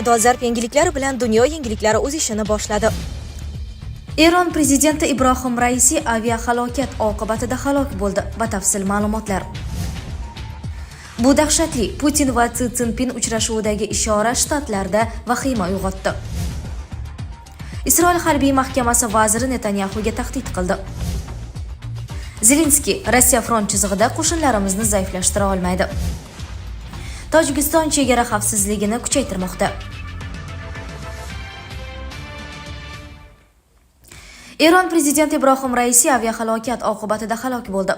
dolzarb yangiliklari bilan dunyo yangiliklari o'z ishini boshladi. Eron prezidenti Ibrohim Raisi aviahalokat oqibatida halok bo'ldi. Batafsil ma'lumotlar. Bu dahshatli Putin va Si Szinpin uchrashuvidagi ishora shtatlarda vahima uyg'otdi. Isroil harbiy mahkamasi vaziri Netanyahuga tahdid qildi. Zelenskiy Rossiya front chizig'ida qo'shinlarimizni zaiflashtira olmaydi. Tojikiston chegara xavfsizligini kuchaytirmoqda. Eron prezidenti Ibrohim Raisi aviahalokat oqibatida halok bo'ldi.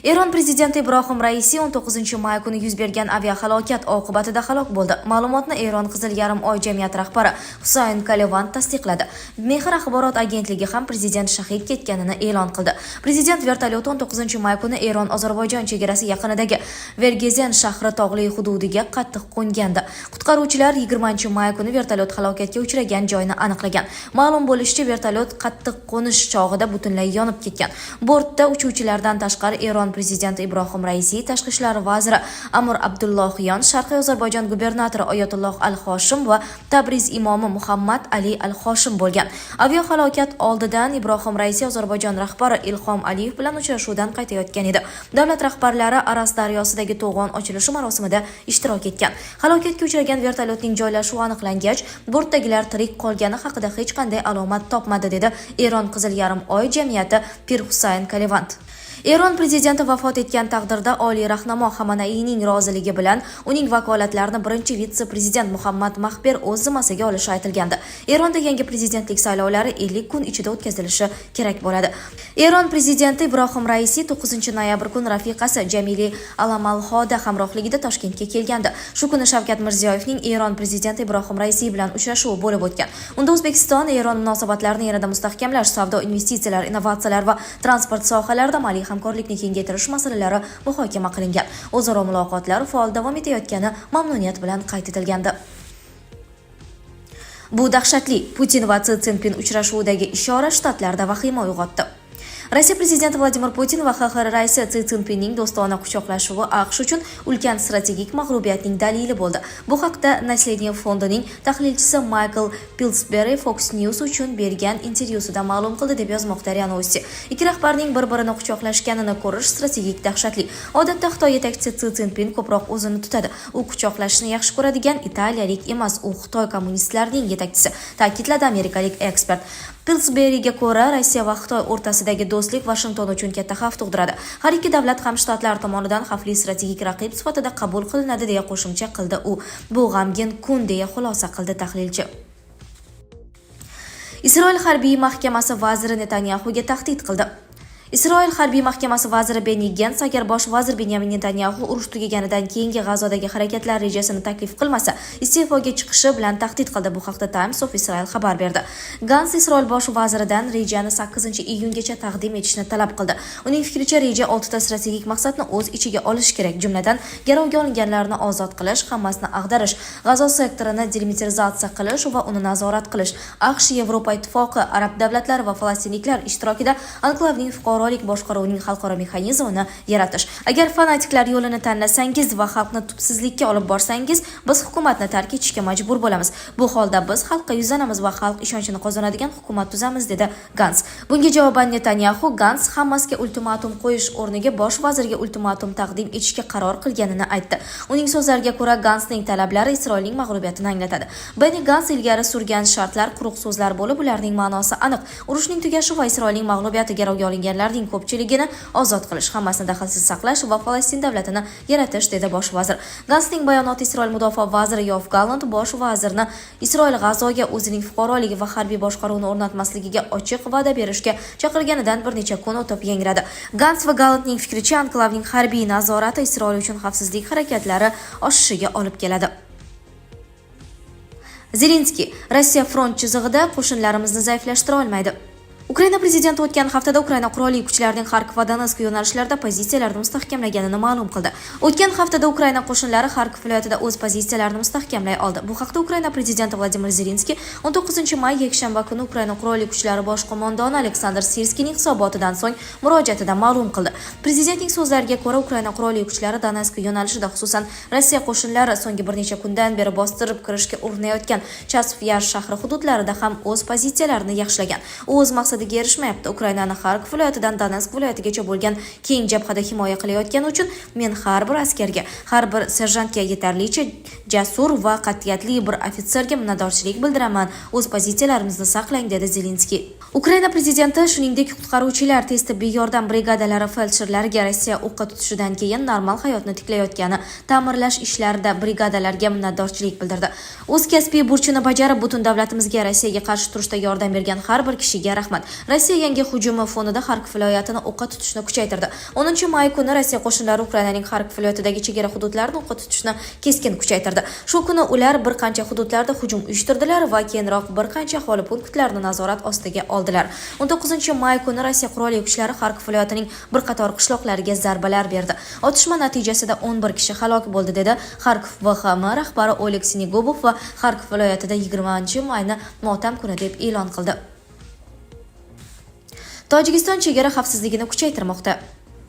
Eron prezidenti Ibrohim Raisi 19-may kuni yuz bergan aviahalokat oqibatida halok bo'ldi. Ma'lumotni Eron Qizil yarim oy jamiyati rahbari Husayn Kalevand tasdiqladi. Mehr axborot agentligi ham prezident shahid ketganini e'lon qildi. Prezident vertolyoti 19-may kuni Eron-Ozarbayjon chegarasi yaqinidagi Vergezen shahri tog'li hududiga qattiq qo'ngandi. Qutqaruvchilar 20-may kuni vertolyot halokatga uchragan joyni aniqlagan. Ma'lum bo'lishicha, vertolyot qattiq qo'nish chog'ida butunlay yonib ketgan. Bortda uchuvchilardan tashqari Eron prezidenti Ibrohim Raisi, tashqi ishlar vaziri Amir Abdullohyan, Sharqiy Ozarbayjon gubernatori Oyatulloh Al-Hoshim va Tabriz imomi Muhammad Ali Al-Hoshim bo'lgan. Aviahalokat oldidan Ibrohim Raisi Ozarbayjon rahbari Ilhom Aliyev bilan uchrashuvdan qaytayotgan edi. Davlat rahbarlari Aras daryosidagi to'g'on ochilishi marosimida ishtirok etgan. Halokatga uchragan vertolyotning joylashuvi aniqlangach, bortdagilar tirik qolgani haqida hech qanday alomat topmadi, dedi Eron Qizil yarim oy jamiyati Pir Husayn Kalevand. Eron prezidenti vafot etgan taqdirda Oliy rahnamo Xameneining roziligi bilan uning vakolatlarini birinchi vitse-prezident Muhammad Mahber o'z zimmasiga olishi aytilgandi. Eronda yangi prezidentlik saylovlari 50 kun ichida o'tkazilishi kerak bo'ladi. Eron prezidenti Ibrohim Raisi 9-noyabr kuni rafiqasi Jamili Alamalhoda hamrohligida Toshkentga kelgandi. Shu kuni Shavkat Mirziyoyevning Eron prezidenti Ibrohim Raisi bilan uchrashuvi bo'lib o'tgan. Unda O'zbekiston Eron munosabatlarini yanada mustahkamlash, savdo, investitsiyalar, innovatsiyalar va transport sohalarida moliy hamkorlikni kengaytirish masalalari muhokama qilingan. O'zaro muloqotlar faol davom etayotgani mamnuniyat bilan qayd etilgandi. Bu dahshatli Putin va Si Szinpin uchrashuvidagi ishora shtatlarda vahima uyg'otdi. Rossiya prezidenti Vladimir Putin va XXR raisi Si Szinpinning do'stona quchoqlashuvi AQSh uchun ulkan strategik mag'lubiyatning dalili bo'ldi. Bu haqda Naslediye fondining tahlilchisi Michael Pillsbury Fox News uchun bergan intervyusida ma'lum qildi, deb yozmoqda RIA Novosti. Ikki rahbarning bir-birini quchoqlashganini ko'rish strategik dahshatli. Odatda Xitoy yetakchisi Si Szinpin ko'proq o'zini tutadi. U quchoqlashni yaxshi ko'radigan italiyalik emas, u Xitoy kommunistlarining yetakchisi, ta'kidladi amerikalik ekspert. Pillsburyga ko'ra, Rossiya va Xitoy o'rtasidagi do'stlik Washington uchun katta xavf tug'diradi. Har ikki davlat ham shtatlar tomonidan xavfli strategik raqib sifatida qabul qilinadi, deya qo'shimcha qildi u. Bu g'amgin kun, deya xulosa qildi tahlilchi. Isroil harbiy mahkamasi vaziri Netanyahuga tahdid qildi. Isroil harbiy mahkamasi vaziri Benny Gantz agar bosh vazir Benyamin Netanyahu urush tugaganidan keyingi G'azodagi harakatlar rejasini taklif qilmasa, iste'foga chiqishi bilan tahdid qildi. Bu haqda Times of Israel xabar berdi. Gantz Isroil bosh vaziridan rejani 8-iyungacha taqdim etishni talab qildi. Uning fikricha, reja 6 ta strategik maqsadni o'z ichiga olish kerak. Jumladan, garovga olinganlarni ozod qilish, Hamasni ag'darish, G'azo sektorini delimilitarizatsiya qilish va uni nazorat qilish. AQSh, Yevropa ittifoqi, arab davlatlari va falastinliklar ishtirokida anklavning fuqarolik boshqaruvining xalqaro mexanizmini yaratish. Agar fanatiklar yo'lini tanlasangiz va xalqni tubsizlikka olib borsangiz, biz hukumatni tark etishga majbur bo'lamiz. Bu holda biz xalqqa yuzlanamiz va xalq ishonchini qozonadigan hukumat tuzamiz, dedi Gantz. Bunga javoban Netanyahu Gantz Hamasga ultimatum qo'yish o'rniga bosh vazirga ultimatum taqdim etishga qaror qilganini aytdi. Uning so'zlariga ko'ra, Gantzning talablari Isroilning mag'lubiyatini anglatadi. Benny Gantz ilgari surgan shartlar quruq so'zlar bo'lib, ularning ma'nosi aniq. Urushning tugashi va Isroilning mag'lubiyati, garovga olinganlarning ko'pchiligini ozod qilish, Hamasni daxlsiz saqlash va Falastin davlatini yaratish, dedi bosh vazir. Gantzning bayonoti Isroil mudofaa vaziri Yoav Gallant bosh vazirni Isroil G'azoga o'zining fuqaroligi va harbiy boshqaruvni o'rnatmasligiga ochiq va'da berishga chaqirganidan bir necha kun o'tib yangradi. Gantz va Gallantning fikricha, anklavning harbiy nazorati Isroil uchun xavfsizlik harakatlari oshishiga olib keladi. Zelenskiy Rossiya front chizig'ida qo'shinlarimizni zaiflashtira olmaydi. Ukraina prezidenti o'tgan haftada Ukraina qurolli kuchlarining Xarkov va Donetsk yo'nalishlarida pozitsiyalarini mustahkamlaganini ma'lum qildi. O'tgan haftada Ukraina qo'shinlari Xarkov viloyatida o'z pozitsiyalarini mustahkamlay oldi. Bu haqda Ukraina prezidenti Vladimir Zelenskiy 19-may yakshanba kuni Ukraina qurolli kuchlari bosh qo'mondoni Aleksandr Sirskiyning hisobotidan so'ng murojaatida ma'lum qildi. Prezidentning so'zlariga ko'ra, Ukraina qurolli kuchlari Donetsk yo'nalishida, xususan Rossiya qo'shinlari so'nggi bir necha kundan beri bostirib kirishga urinayotgan Chasiv Yar shahri hududlarida ham o'z pozitsiyalarini yaxshilagan. U o'z maqsadiga erishmayapti. Ukrainani Xarkov viloyatidan Donetsk viloyatigacha bo'lgan keng jabhada himoya qilayotgani uchun men har bir askarga, har bir serjantga yetarlicha jasur va qat'iyatli bir ofitserga minnatdorchilik bildiraman. O'z pozitsiyalarimizni saqlang, dedi Zelenskiy. Ukraina prezidenti shuningdek qutqaruvchilar, tez tibbiy yordam brigadalari feldsherlariga Rossiya o'qqa tutishidan keyin normal hayotni tiklayotgani, ta'mirlash ishlarida brigadalarga minnatdorchilik bildirdi. O'z kasbiy burchini bajarib, butun davlatimizga Rossiyaga qarshi turishda yordam bergan har bir kishiga rahmat. Rossiya yangi hujumi fonida Xarkov viloyatini o'qqa tutishni kuchaytirdi. 10-may kuni Rossiya qo'shinlari Ukrainaning Xarkov viloyatidagi chegara hududlarini o'qqa tutishni keskin kuchaytirdi. Shu kuni ular bir qancha hududlarda hujum uyushtirdilar va keyinroq bir qancha aholi punktlarini nazorat ostiga oldilar. 19-may kuni Rossiya qurolli kuchlari Xarkov viloyatining bir qator qishloqlariga zarbalar berdi. Otishma natijasida 11 kishi halok bo'ldi, dedi Xarkov VXM rahbari Oleg Sinigubov va Xarkov viloyatida 20-mayni motam kuni deb e'lon qildi. Tojikiston chegara xavfsizligini kuchaytirmoqda.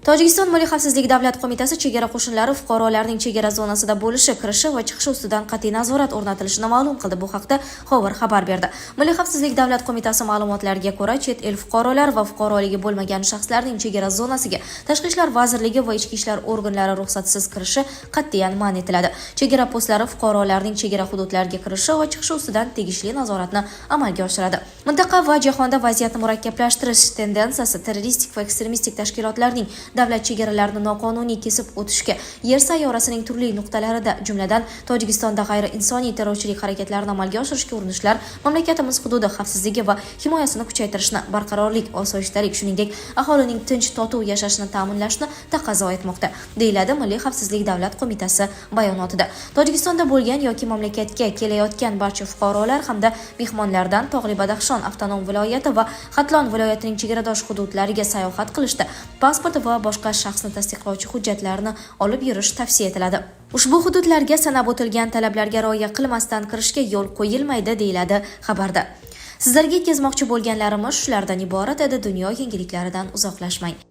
Tojikiston Milliy xavfsizlik davlat qo'mitasi chegara qo'shinlari fuqarolarning chegara zonasida bo'lishi, kirishi va chiqishi ustidan qat'iy nazorat o'rnatilishini ma'lum qildi. Bu haqda Xovar xabar berdi. Milliy xavfsizlik davlat qo'mitasi ma'lumotlariga ko'ra, chet el fuqarolar va fuqaroligi bo'lmagan shaxslarning chegara zonasiga Tashqi ishlar vazirligi va ichki ishlar organlari ruxsatsiz kirishi qat'iyan man etiladi. Chegara postlari fuqarolarning chegara hududlariga kirishi va chiqishi ustidan tegishli nazoratni amalga oshiradi. Mintaqa va jahonda vaziyatni murakkablashtirish tendensiyasi terroristik va ekstremistik tashkilotlarning davlat chegaralarini noqonuniy kesib o'tishga, yer sayyorasining turli nuqtalarida, jumladan Tojikistonda g'ayri-insoniy terrorchilik harakatlarini amalga oshirishga urinishlar mamlakatimiz hududi xavfsizligi va himoyasini kuchaytirishni, barqarorlik, osoyishtalik, shuningdek aholining tinch, totuv yashashini ta'minlashni taqozo etmoqda, deyiladi Milliy xavfsizlik davlat qo'mitasi bayonotida. Tojikistonda bo'lgan yoki mamlakatga kelayotgan barcha fuqarolar hamda mehmonlardan Tog'li Badaxshon avtonom viloyati va Xatlon viloyatining chegaradosh hududlariga sayohat qilishda pasport va boshqa shaxsni tasdiqlovchi hujjatlarni olib yurish tavsiya etiladi. Ushbu hududlarga sanab o'tilgan talablarga rioya qilmasdan kirishga yo'l qo'yilmaydi, deyiladi xabarda. Sizlarga yetkazmoqchi bo'lganlarimiz shulardan iborat edi. Dunyo yangiliklaridan uzoqlashmang.